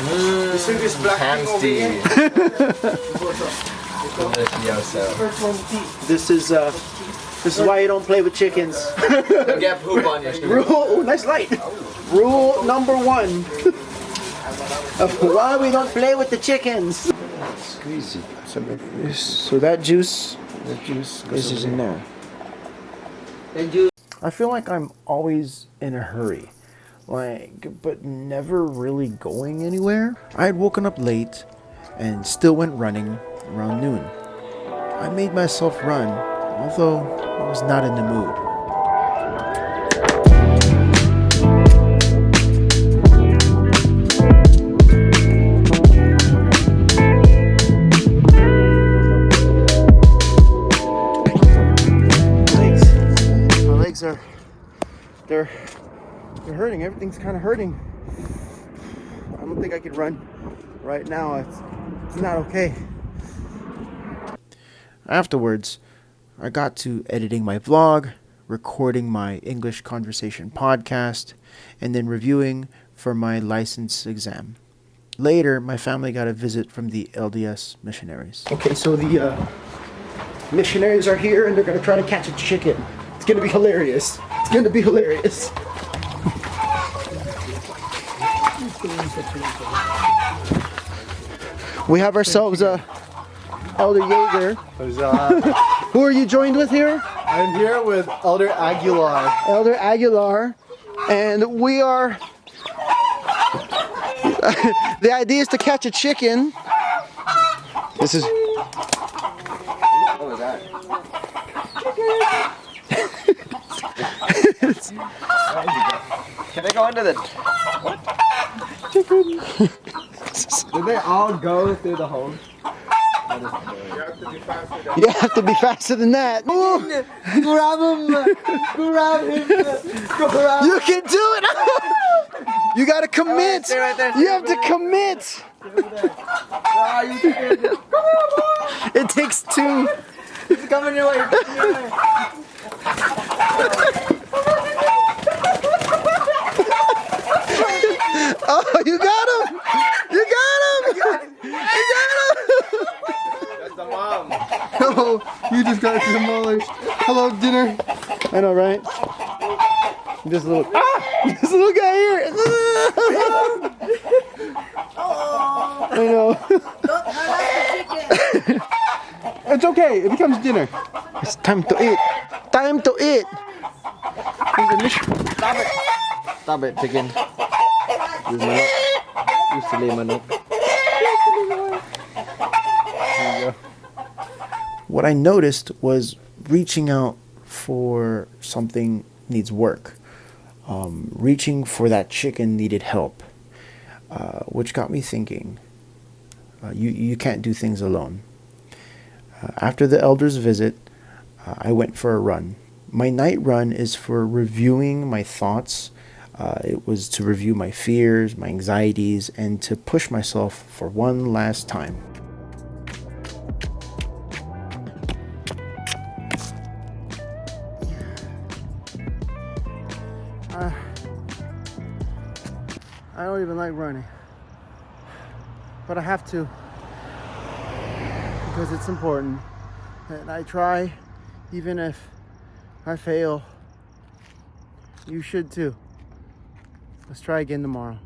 You see this black thing over here? This is why you don't play with chickens. Get poop on your screen. Rule, nice light. Rule number 1 of why we don't play with the chickens. Squeeze it. So that juice is in there. I feel like I'm always in a hurry, but never really going anywhere. I had woken up late and still went running around noon. I made myself run, although I was not in the mood. My legs are they're hurting. Everything's kind of hurting. I don't think I could run right now. It's not okay. Afterwards, I got to editing my vlog, recording my English conversation podcast, and then reviewing for my license exam. Later, my family got a visit from the LDS missionaries. Okay, so the missionaries are here and they're going to try to catch a chicken. It's going to be hilarious. It's going to be hilarious. We have ourselves Elder Yeager. Who are you joined with here? I'm here with Elder Aguilar. Elder Aguilar. And we are... the idea is to catch a chicken. This is... What was that? Can I go into the... What? Chicken. Did they all go through the hole? You have to be faster than that. Grab him! Grab him! Grab him! You can do it! You gotta commit! Right there. You have to commit! It takes 2. He's coming your way! He's coming your way! Oh, you got him! You got him! You got him! That's the mom. Oh, you just got demolished. Hello, dinner. I know, right? This little guy here. I know. It's okay. It becomes dinner. It's time to eat. Time to eat. Stop it. Stop it, chicken. Use manok. Use sili manok. What I noticed was reaching out for something needs work. Reaching for that chicken needed help, which got me thinking, you can't do things alone. After the elders' visit, I went for a run. My night run is for reviewing my thoughts. It was to review my fears, my anxieties, and to push myself for one last time. I don't even like running, but I have to because it's important, and I try even if I fail. You should too. Let's try again tomorrow.